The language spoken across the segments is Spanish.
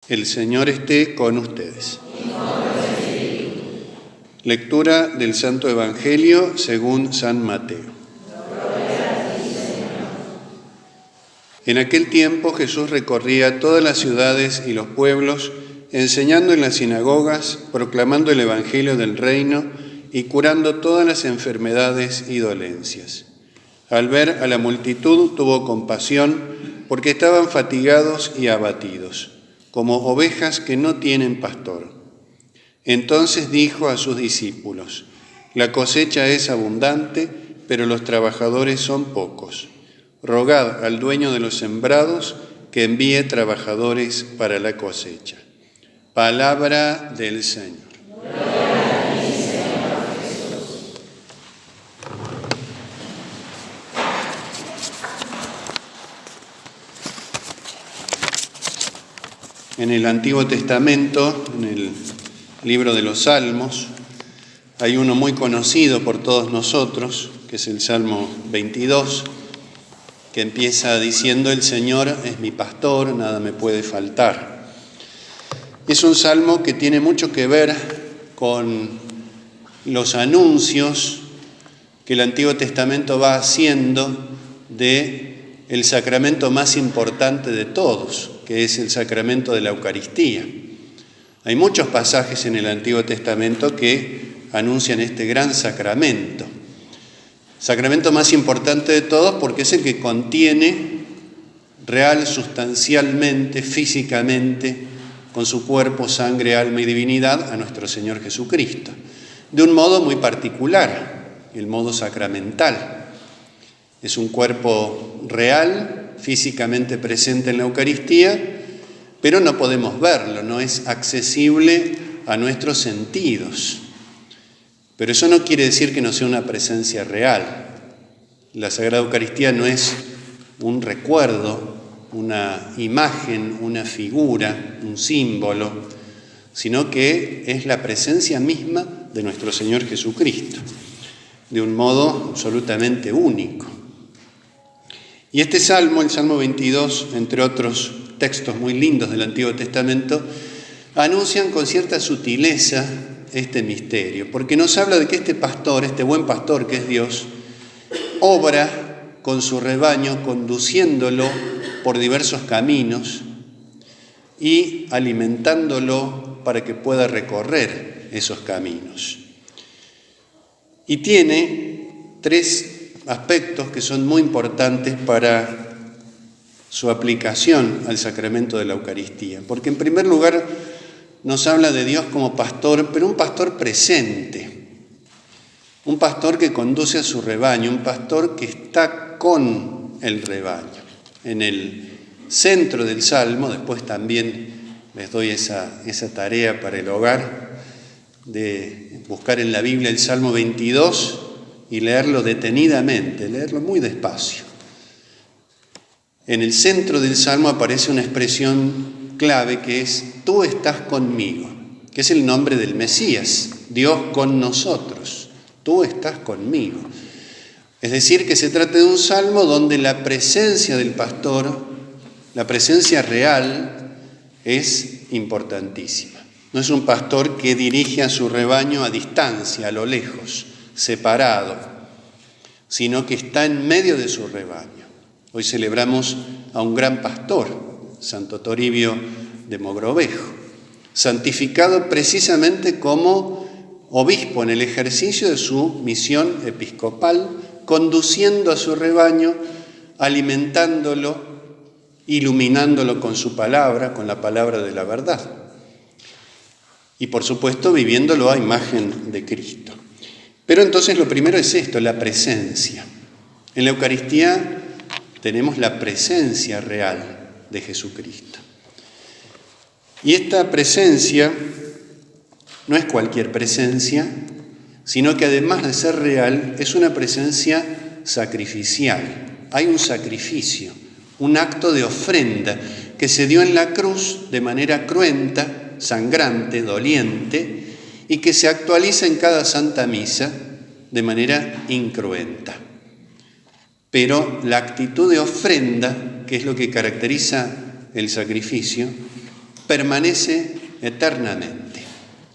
El Señor esté con ustedes. Lectura del Santo Evangelio según San Mateo. En aquel tiempo Jesús recorría todas las ciudades y los pueblos, enseñando en las sinagogas, proclamando el Evangelio del reino y curando todas las enfermedades y dolencias. Al ver a la multitud tuvo compasión porque estaban fatigados y abatidos, como ovejas que no tienen pastor. Entonces dijo a sus discípulos: la cosecha es abundante, pero los trabajadores son pocos. Rogad al dueño de los sembrados que envíe trabajadores para la cosecha. Palabra del Señor. En el Antiguo Testamento, en el libro de los Salmos, hay uno muy conocido por todos nosotros, que es el Salmo 22, que empieza diciendo: el Señor es mi pastor, nada me puede faltar. Es un salmo que tiene mucho que ver con los anuncios que el Antiguo Testamento va haciendo de el sacramento más importante de todos, que es el sacramento de la Eucaristía. Hay muchos pasajes en el Antiguo Testamento que anuncian este gran sacramento. Sacramento más importante de todos porque es el que contiene real, sustancialmente, físicamente, con su cuerpo, sangre, alma y divinidad, a nuestro Señor Jesucristo. De un modo muy particular, el modo sacramental. Es un cuerpo real, físicamente presente en la Eucaristía, pero no podemos verlo, no es accesible a nuestros sentidos. Pero eso no quiere decir que no sea una presencia real. La Sagrada Eucaristía no es un recuerdo, una imagen, una figura, un símbolo, sino que es la presencia misma de nuestro Señor Jesucristo, de un modo absolutamente único. Y este salmo, el Salmo 22, entre otros textos muy lindos del Antiguo Testamento, anuncian con cierta sutileza este misterio, porque nos habla de que este pastor, este buen pastor que es Dios, obra con su rebaño, conduciéndolo por diversos caminos y alimentándolo para que pueda recorrer esos caminos. Y tiene tres aspectos que son muy importantes para su aplicación al sacramento de la Eucaristía. Porque en primer lugar nos habla de Dios como pastor, pero un pastor presente, un pastor que conduce a su rebaño, un pastor que está con el rebaño. En el centro del Salmo, después también les doy esa tarea para el hogar, de buscar en la Biblia el Salmo 22 y leerlo detenidamente, leerlo muy despacio. En el centro del Salmo aparece una expresión clave que es: tú estás conmigo, que es el nombre del Mesías, Dios con nosotros, tú estás conmigo. Es decir, que se trata de un salmo donde la presencia del pastor, la presencia real, es importantísima. No es un pastor que dirige a su rebaño a distancia, a lo lejos, separado, sino que está en medio de su rebaño. Hoy celebramos a un gran pastor, Santo Toribio de Mogrovejo, santificado precisamente como obispo en el ejercicio de su misión episcopal, conduciendo a su rebaño, alimentándolo, iluminándolo con su palabra, con la palabra de la verdad. Y por supuesto viviéndolo a imagen de Cristo. Pero entonces lo primero es esto, la presencia. En la Eucaristía tenemos la presencia real de Jesucristo. Y esta presencia no es cualquier presencia, sino que además de ser real, es una presencia sacrificial. Hay un sacrificio, un acto de ofrenda que se dio en la cruz de manera cruenta, sangrante, doliente, y que se actualiza en cada Santa Misa de manera incruenta. Pero la actitud de ofrenda, que es lo que caracteriza el sacrificio, permanece eternamente.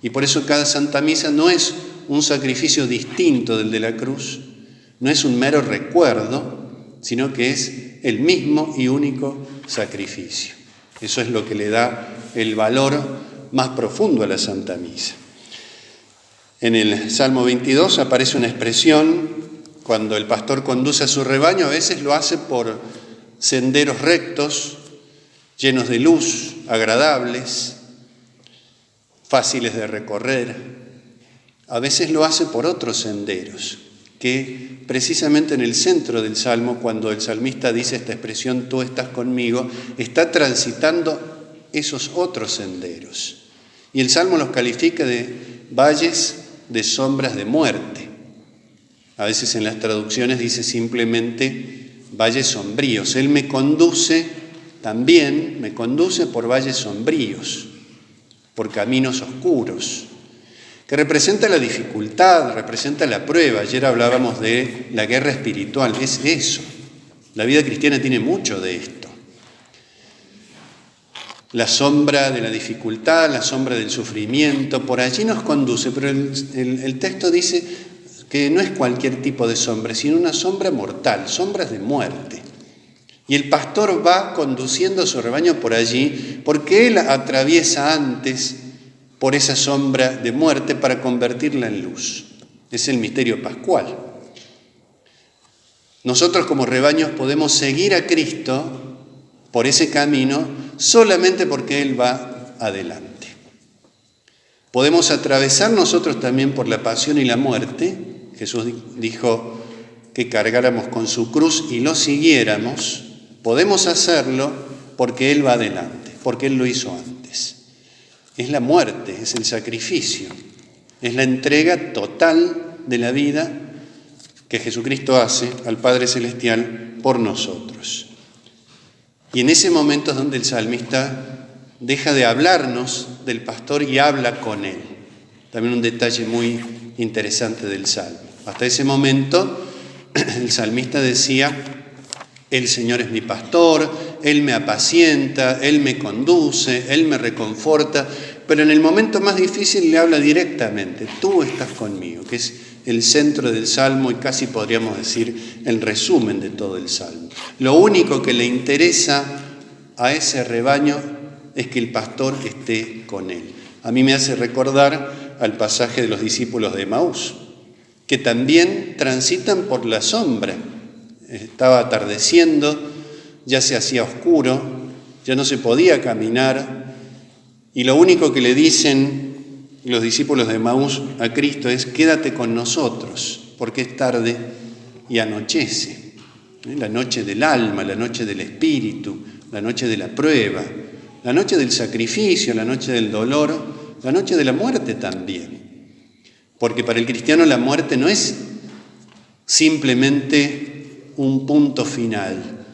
Y por eso cada Santa Misa no es un sacrificio distinto del de la cruz, no es un mero recuerdo, sino que es el mismo y único sacrificio. Eso es lo que le da el valor más profundo a la Santa Misa. En el Salmo 22 aparece una expresión, cuando el pastor conduce a su rebaño, a veces lo hace por senderos rectos, llenos de luz, agradables, fáciles de recorrer. A veces lo hace por otros senderos, que precisamente en el centro del Salmo, cuando el salmista dice esta expresión, tú estás conmigo, está transitando esos otros senderos. Y el Salmo los califica de valles de sombras de muerte. A veces en las traducciones dice simplemente valles sombríos. Él me conduce por valles sombríos, por caminos oscuros, que representa la dificultad, representa la prueba. Ayer hablábamos de la guerra espiritual, es eso. La vida cristiana tiene mucho de esto. La sombra de la dificultad, la sombra del sufrimiento, por allí nos conduce, pero el texto dice que no es cualquier tipo de sombra, sino una sombra mortal, sombras de muerte. Y el pastor va conduciendo a su rebaño por allí, porque él atraviesa antes por esa sombra de muerte para convertirla en luz. Es el misterio pascual. Nosotros como rebaños podemos seguir a Cristo por ese camino solamente porque Él va adelante. Podemos atravesar nosotros también por la pasión y la muerte. Jesús dijo que cargáramos con su cruz y lo siguiéramos. Podemos hacerlo porque Él va adelante, porque Él lo hizo antes. Es la muerte, es el sacrificio, es la entrega total de la vida que Jesucristo hace al Padre Celestial por nosotros. Y en ese momento es donde el salmista deja de hablarnos del pastor y habla con él. También un detalle muy interesante del Salmo. Hasta ese momento el salmista decía: el Señor es mi pastor, Él me apacienta, Él me conduce, Él me reconforta, pero en el momento más difícil le habla directamente: tú estás conmigo, que es el centro del Salmo y casi podríamos decir el resumen de todo el Salmo. Lo único que le interesa a ese rebaño es que el pastor esté con él. A mí me hace recordar al pasaje de los discípulos de Emaús, que también transitan por la sombra. Estaba atardeciendo, ya se hacía oscuro, ya no se podía caminar, y lo único que le dicen los discípulos de Emaús a Cristo es: quédate con nosotros, porque es tarde y anochece. La noche del alma, la noche del espíritu, la noche de la prueba, la noche del sacrificio, la noche del dolor, la noche de la muerte también. Porque para el cristiano la muerte no es simplemente un punto final,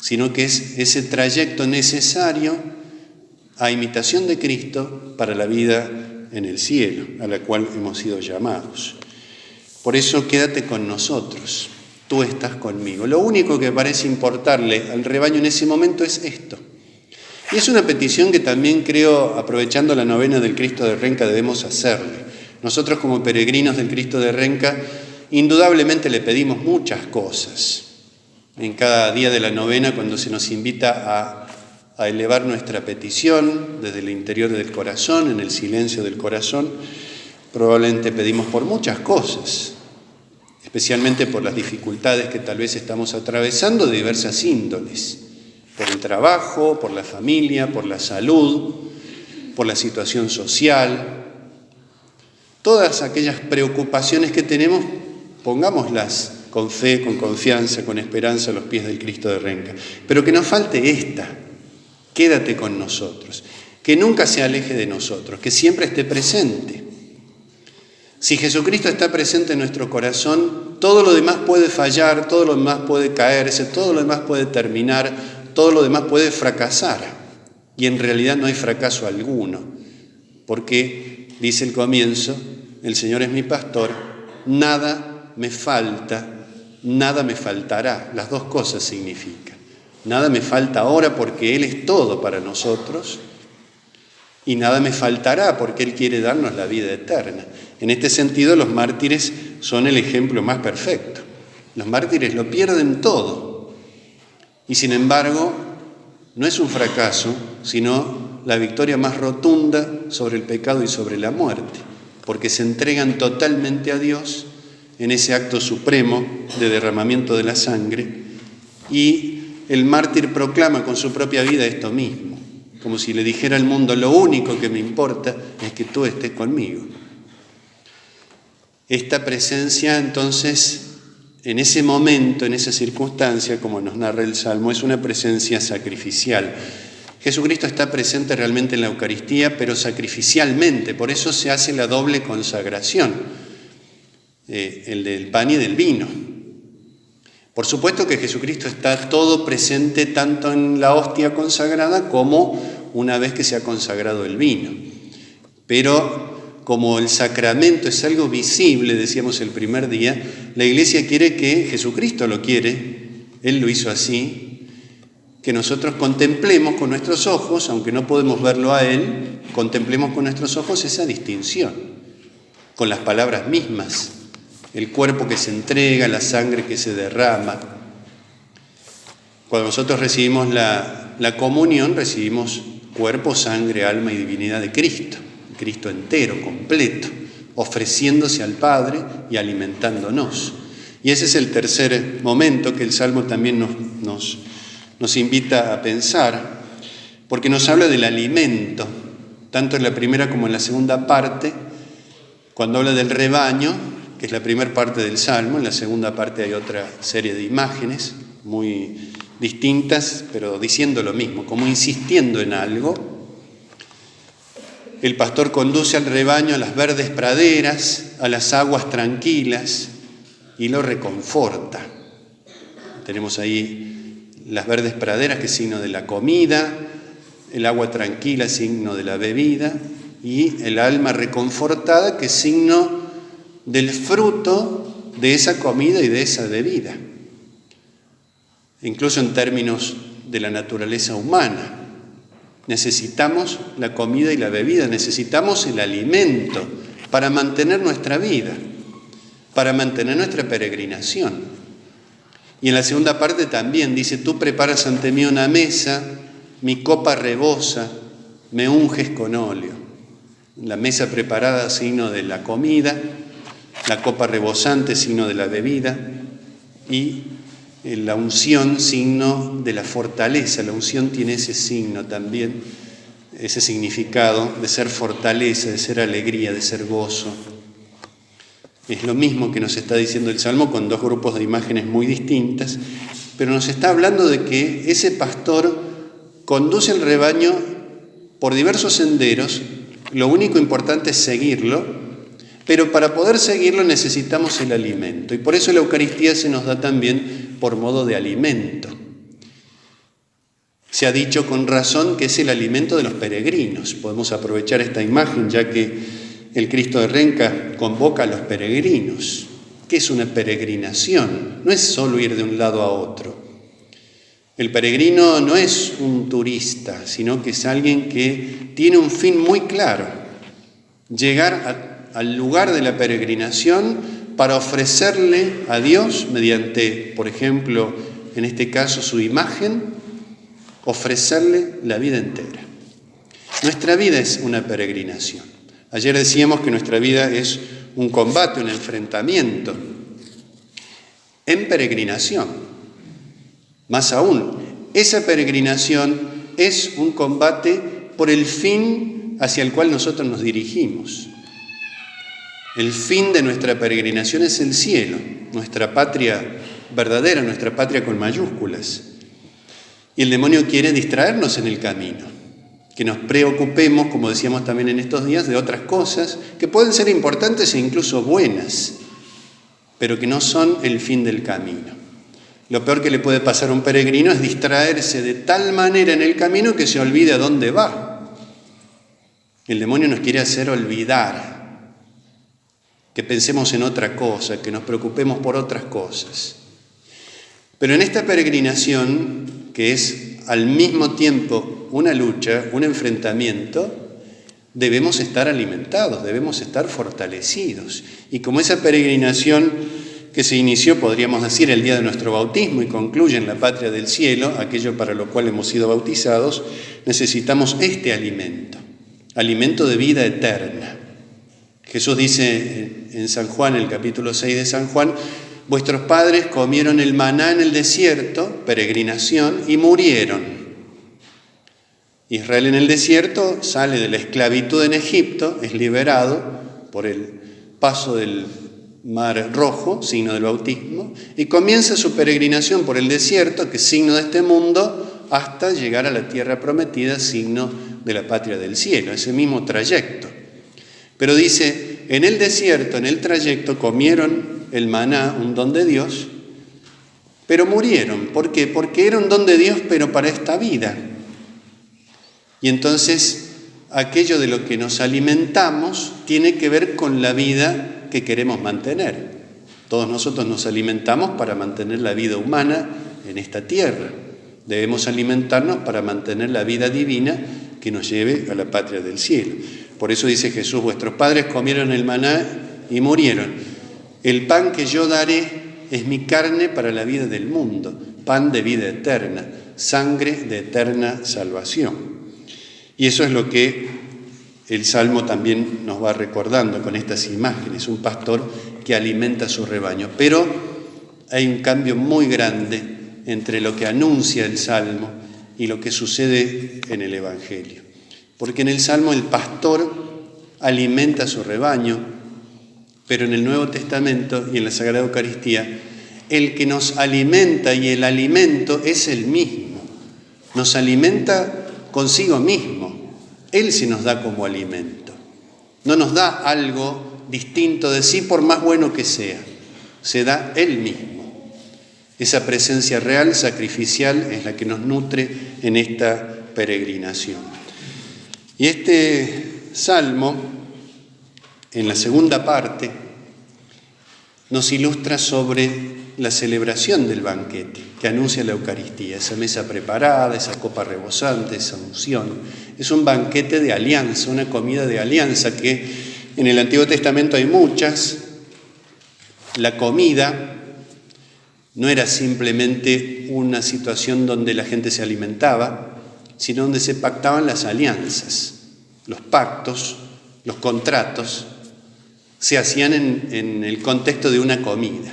sino que es ese trayecto necesario a imitación de Cristo para la vida en el cielo, a la cual hemos sido llamados. Por eso quédate con nosotros, tú estás conmigo. Lo único que parece importarle al rebaño en ese momento es esto. Y es una petición que también creo, aprovechando la novena del Cristo de Renca, debemos hacerle. Nosotros como peregrinos del Cristo de Renca, indudablemente le pedimos muchas cosas. En cada día de la novena, cuando se nos invita a elevar nuestra petición desde el interior del corazón, en el silencio del corazón, probablemente pedimos por muchas cosas, especialmente por las dificultades que tal vez estamos atravesando de diversas índoles, por el trabajo, por la familia, por la salud, por la situación social. Todas aquellas preocupaciones que tenemos, pongámoslas con fe, con confianza, con esperanza a los pies del Cristo de Renca. Pero que no falte esta: quédate con nosotros, que nunca se aleje de nosotros, que siempre esté presente. Si Jesucristo está presente en nuestro corazón, todo lo demás puede fallar, todo lo demás puede caerse, todo lo demás puede terminar, todo lo demás puede fracasar. Y en realidad no hay fracaso alguno, porque, dice el comienzo, el Señor es mi pastor, nada me falta, nada me faltará. Las dos cosas significan. Nada me falta ahora porque Él es todo para nosotros, y nada me faltará porque Él quiere darnos la vida eterna. En este sentido, los mártires son el ejemplo más perfecto. Los mártires lo pierden todo y sin embargo no es un fracaso, sino la victoria más rotunda sobre el pecado y sobre la muerte, porque se entregan totalmente a Dios en ese acto supremo de derramamiento de la sangre, y el mártir proclama con su propia vida esto mismo, como si le dijera al mundo: lo único que me importa es que tú estés conmigo. Esta presencia, entonces, en ese momento, en esa circunstancia, como nos narra el Salmo, es una presencia sacrificial. Jesucristo está presente realmente en la Eucaristía, pero sacrificialmente, por eso se hace la doble consagración, el del pan y del vino. Por supuesto que Jesucristo está todo presente tanto en la hostia consagrada como una vez que se ha consagrado el vino. Pero como el sacramento es algo visible, decíamos el primer día, la Iglesia quiere que, Jesucristo lo quiere, Él lo hizo así, que nosotros contemplemos con nuestros ojos, aunque no podemos verlo a Él, contemplemos con nuestros ojos esa distinción, con las palabras mismas, el cuerpo que se entrega, la sangre que se derrama. Cuando nosotros recibimos la comunión, recibimos cuerpo, sangre, alma y divinidad de Cristo, Cristo entero, completo, ofreciéndose al Padre y alimentándonos. Y ese es el tercer momento que el Salmo también nos invita a pensar, porque nos habla del alimento, tanto en la primera como en la segunda parte. Cuando habla del rebaño, que es la primera parte del Salmo, en la segunda parte hay otra serie de imágenes muy distintas, pero diciendo lo mismo, como insistiendo en algo. El pastor conduce al rebaño a las verdes praderas, a las aguas tranquilas, y lo reconforta. Tenemos ahí las verdes praderas, que es signo de la comida, el agua tranquila, signo de la bebida, y el alma reconfortada, que es signo del fruto de esa comida y de esa bebida. Incluso en términos de la naturaleza humana, necesitamos la comida y la bebida, necesitamos el alimento para mantener nuestra vida, para mantener nuestra peregrinación. Y en la segunda parte también dice: tú preparas ante mí una mesa, mi copa rebosa, me unges con óleo. La mesa preparada, signo de la comida, la copa rebosante, signo de la bebida, y la unción, signo de la fortaleza. La unción tiene ese signo también, ese significado de ser fortaleza, de ser alegría, de ser gozo. Es lo mismo que nos está diciendo el Salmo, con dos grupos de imágenes muy distintas, pero nos está hablando de que ese pastor conduce el rebaño por diversos senderos. Lo único importante es seguirlo, pero para poder seguirlo necesitamos el alimento, y por eso la Eucaristía se nos da también por modo de alimento. Se ha dicho con razón que es el alimento de los peregrinos. Podemos aprovechar esta imagen, ya que el Cristo de Renca convoca a los peregrinos. ¿Qué es una peregrinación? No es solo ir de un lado a otro. El peregrino no es un turista, sino que es alguien que tiene un fin muy claro: llegar al lugar de la peregrinación para ofrecerle a Dios, mediante, por ejemplo, en este caso su imagen, ofrecerle la vida entera. Nuestra vida es una peregrinación. Ayer decíamos que nuestra vida es un combate, un enfrentamiento en peregrinación. Más aún, esa peregrinación es un combate por el fin hacia el cual nosotros nos dirigimos. El fin de nuestra peregrinación es el cielo, nuestra patria verdadera, nuestra patria con mayúsculas. Y el demonio quiere distraernos en el camino, que nos preocupemos, como decíamos también en estos días, de otras cosas que pueden ser importantes e incluso buenas, pero que no son el fin del camino. Lo peor que le puede pasar a un peregrino es distraerse de tal manera en el camino que se olvide a dónde va. El demonio nos quiere hacer olvidar, que pensemos en otra cosa, que nos preocupemos por otras cosas. Pero en esta peregrinación, que es al mismo tiempo una lucha, un enfrentamiento, debemos estar alimentados, debemos estar fortalecidos. Y como esa peregrinación que se inició, podríamos decir, el día de nuestro bautismo y concluye en la patria del cielo, aquello para lo cual hemos sido bautizados, necesitamos este alimento, alimento de vida eterna. Jesús dice en San Juan, el capítulo 6 de San Juan, vuestros padres comieron el maná en el desierto, peregrinación, y murieron. Israel en el desierto sale de la esclavitud en Egipto, es liberado por el paso del Mar Rojo, signo del bautismo, y comienza su peregrinación por el desierto, que es signo de este mundo, hasta llegar a la tierra prometida, signo de la patria del cielo, ese mismo trayecto. Pero dice, en el desierto, en el trayecto, comieron el maná, un don de Dios, pero murieron. ¿Por qué? Porque era un don de Dios, pero para esta vida. Y entonces, aquello de lo que nos alimentamos tiene que ver con la vida que queremos mantener. Todos nosotros nos alimentamos para mantener la vida humana en esta tierra. Debemos alimentarnos para mantener la vida divina que nos lleve a la patria del cielo. Por eso dice Jesús, vuestros padres comieron el maná y murieron. El pan que yo daré es mi carne para la vida del mundo, pan de vida eterna, sangre de eterna salvación. Y eso es lo que el Salmo también nos va recordando con estas imágenes, un pastor que alimenta a su rebaño. Pero hay un cambio muy grande entre lo que anuncia el Salmo y lo que sucede en el Evangelio. Porque en el Salmo el pastor alimenta a su rebaño, pero en el Nuevo Testamento y en la Sagrada Eucaristía, el que nos alimenta y el alimento es el mismo. Nos alimenta consigo mismo. Él se nos da como alimento. No nos da algo distinto de sí por más bueno que sea. Se da Él mismo. Esa presencia real, sacrificial, es la que nos nutre en esta peregrinación. Y este salmo, en la segunda parte, nos ilustra sobre la celebración del banquete que anuncia la Eucaristía, esa mesa preparada, esa copa rebosante, esa unción. Es un banquete de alianza, una comida de alianza que en el Antiguo Testamento hay muchas. La comida no era simplemente una situación donde la gente se alimentaba, sino donde se pactaban las alianzas, los pactos, los contratos, se hacían en el contexto de una comida.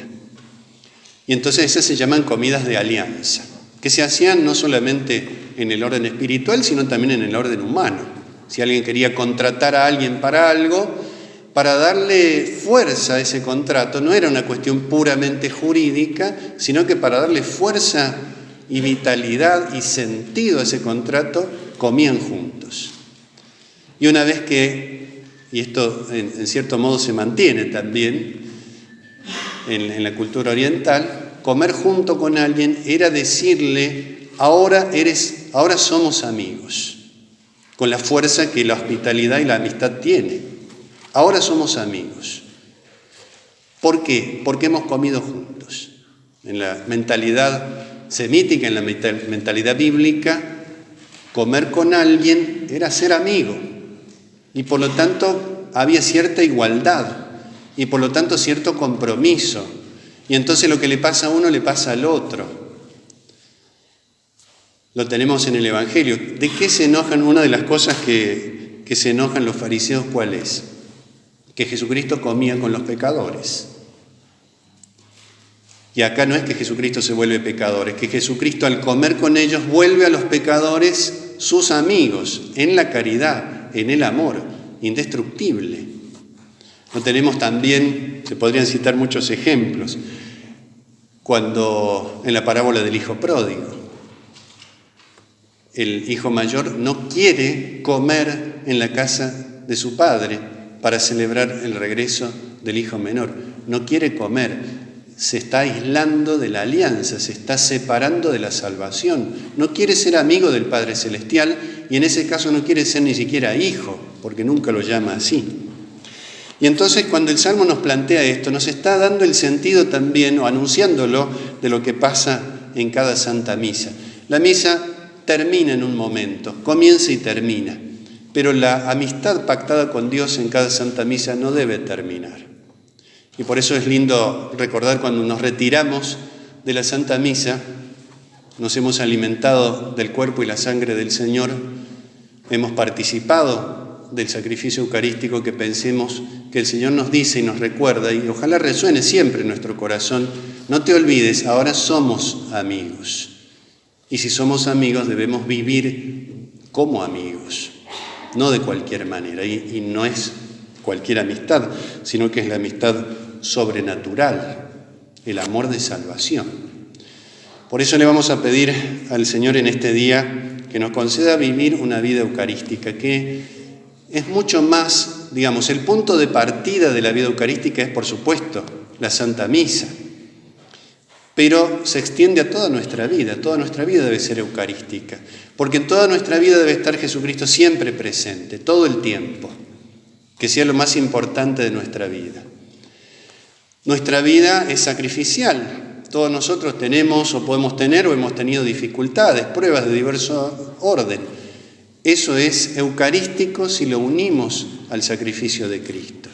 Y entonces esas se llaman comidas de alianza, que se hacían no solamente en el orden espiritual, sino también en el orden humano. Si alguien quería contratar a alguien para algo, para darle fuerza a ese contrato, no era una cuestión puramente jurídica, sino que para darle fuerza y vitalidad y sentido a ese contrato, comían juntos. Y una vez que, y esto en cierto modo se mantiene también en la cultura oriental, comer junto con alguien era decirle, ahora somos amigos, con la fuerza que la hospitalidad y la amistad tiene. Ahora somos amigos. ¿Por qué? Porque hemos comido juntos. En la mentalidad semítica, en la mentalidad bíblica, comer con alguien era ser amigo. Y por lo tanto había cierta igualdad y por lo tanto cierto compromiso. Y entonces lo que le pasa a uno le pasa al otro. Lo tenemos en el Evangelio. ¿De qué se enojan? Una de las cosas que se enojan los fariseos, ¿cuál es? Que Jesucristo comía con los pecadores. Y acá no es que Jesucristo se vuelve pecador, es que Jesucristo al comer con ellos vuelve a los pecadores sus amigos, en la caridad, en el amor, indestructible. Lo tenemos también, se podrían citar muchos ejemplos, cuando en la parábola del hijo pródigo, el hijo mayor no quiere comer en la casa de su padre para celebrar el regreso del hijo menor. No quiere comer, se está aislando de la alianza, se está separando de la salvación. No quiere ser amigo del Padre Celestial y en ese caso no quiere ser ni siquiera hijo, porque nunca lo llama así. Y entonces cuando el Salmo nos plantea esto, nos está dando el sentido también, o anunciándolo, de lo que pasa en cada Santa Misa. La misa termina en un momento, comienza y termina. pero la amistad pactada con Dios en cada Santa Misa no debe terminar. Y por eso es lindo recordar cuando nos retiramos de la Santa Misa, nos hemos alimentado del cuerpo y la sangre del Señor, hemos participado del sacrificio eucarístico, que pensemos que el Señor nos dice y nos recuerda, y ojalá resuene siempre en nuestro corazón: no te olvides, ahora somos amigos. Y si somos amigos debemos vivir como amigos, no de cualquier manera. Y no es cualquier amistad, sino que es la amistad sobrenatural, el amor de salvación. Por eso le vamos a pedir al Señor en este día que nos conceda vivir una vida eucarística, que es mucho más, el punto de partida de la vida eucarística es, por supuesto, la Santa Misa, pero se extiende a toda nuestra vida debe ser eucarística, porque en toda nuestra vida debe estar Jesucristo siempre presente, todo el tiempo, que sea lo más importante de nuestra vida. Nuestra vida es sacrificial. Todos nosotros tenemos o podemos tener o hemos tenido dificultades, pruebas de diverso orden. Eso es eucarístico si lo unimos al sacrificio de Cristo.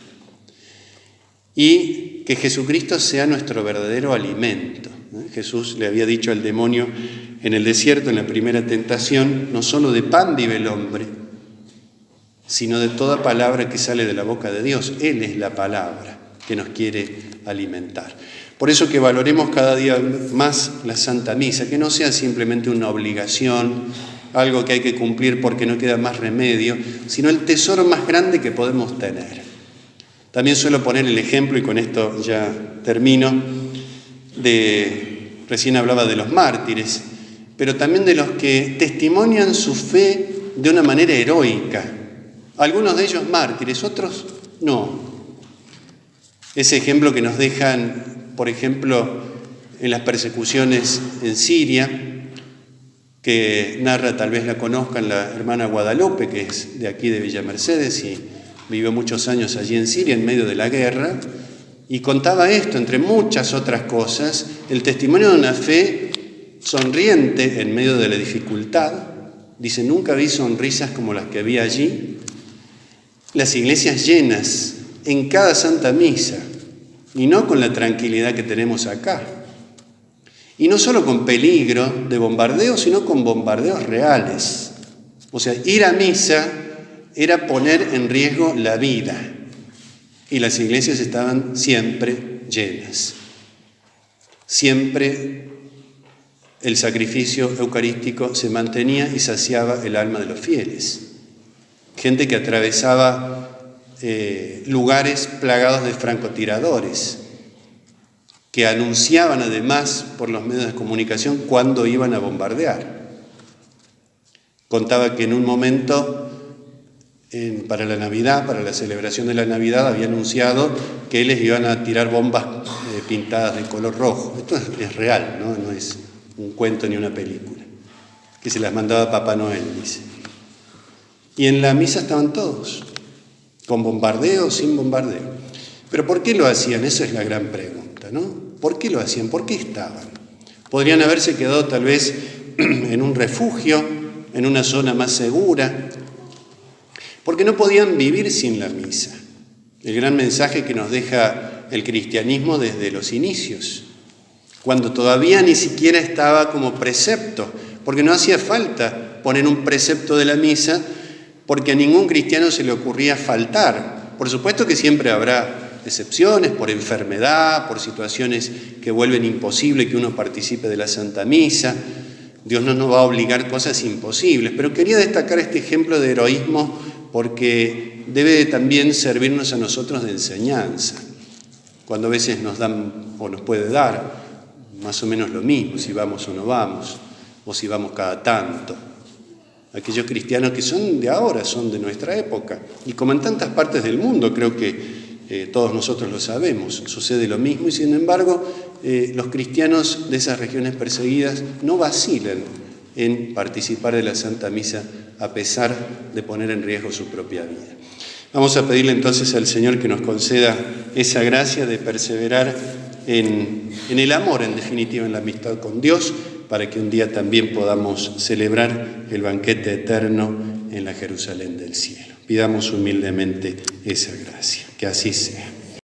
Y que Jesucristo sea nuestro verdadero alimento. Jesús le había dicho al demonio en el desierto, en la primera tentación: no solo de pan vive el hombre, sino de toda palabra que sale de la boca de Dios. Él es la palabra que nos quiere alimentar. Por eso que valoremos cada día más la Santa Misa, que no sea simplemente una obligación, algo que hay que cumplir porque no queda más remedio, sino el tesoro más grande que podemos tener. También suelo poner el ejemplo, y con esto ya termino, recién hablaba de los mártires, pero también de los que testimonian su fe de una manera heroica. Algunos de ellos mártires, otros no. Ese ejemplo que nos dejan, por ejemplo, en las persecuciones en Siria, que narra, tal vez la conozcan, la hermana Guadalupe, que es de aquí de Villa Mercedes y vivió muchos años allí en Siria en medio de la guerra, y contaba esto, entre muchas otras cosas, el testimonio de una fe sonriente en medio de la dificultad. Dice: nunca vi sonrisas como las que había allí, las iglesias llenas en cada Santa Misa, y no con la tranquilidad que tenemos acá. Y no solo con peligro de bombardeo, sino con bombardeos reales. O sea, ir a misa era poner en riesgo la vida, y las iglesias estaban siempre llenas. Siempre el sacrificio eucarístico se mantenía y saciaba el alma de los fieles. Gente que atravesaba lugares plagados de francotiradores, que anunciaban además por los medios de comunicación cuándo iban a bombardear. Contaba que en un momento, para la Navidad, para la celebración de la Navidad, había anunciado que les iban a tirar bombas pintadas de color rojo. Esto es real, no es un cuento ni una película, que se las mandaba Papá Noel, dice. Y en la misa estaban todos, con bombardeo o sin bombardeo. Pero ¿por qué lo hacían? Esa es la gran pregunta, ¿no? ¿Por qué lo hacían? ¿Por qué estaban? Podrían haberse quedado tal vez en un refugio, en una zona más segura, porque no podían vivir sin la misa. El gran mensaje que nos deja el cristianismo desde los inicios, cuando todavía ni siquiera estaba como precepto, porque no hacía falta poner un precepto de la misa, porque a ningún cristiano se le ocurría faltar. Por supuesto que siempre habrá excepciones, por enfermedad, por situaciones que vuelven imposible que uno participe de la Santa Misa. Dios no nos va a obligar cosas imposibles, pero quería destacar este ejemplo de heroísmo porque debe también servirnos a nosotros de enseñanza. Cuando a veces nos dan o nos puede dar más o menos lo mismo, si vamos o no vamos, o si vamos cada tanto. Aquellos cristianos que son de ahora, son de nuestra época, y como en tantas partes del mundo, creo que todos nosotros lo sabemos, sucede lo mismo, y sin embargo, los cristianos de esas regiones perseguidas no vacilan en participar de la Santa Misa a pesar de poner en riesgo su propia vida. Vamos a pedirle entonces al Señor que nos conceda esa gracia de perseverar en el amor, en definitiva, en la amistad con Dios, para que un día también podamos celebrar el banquete eterno en la Jerusalén del cielo. Pidamos humildemente esa gracia. Que así sea.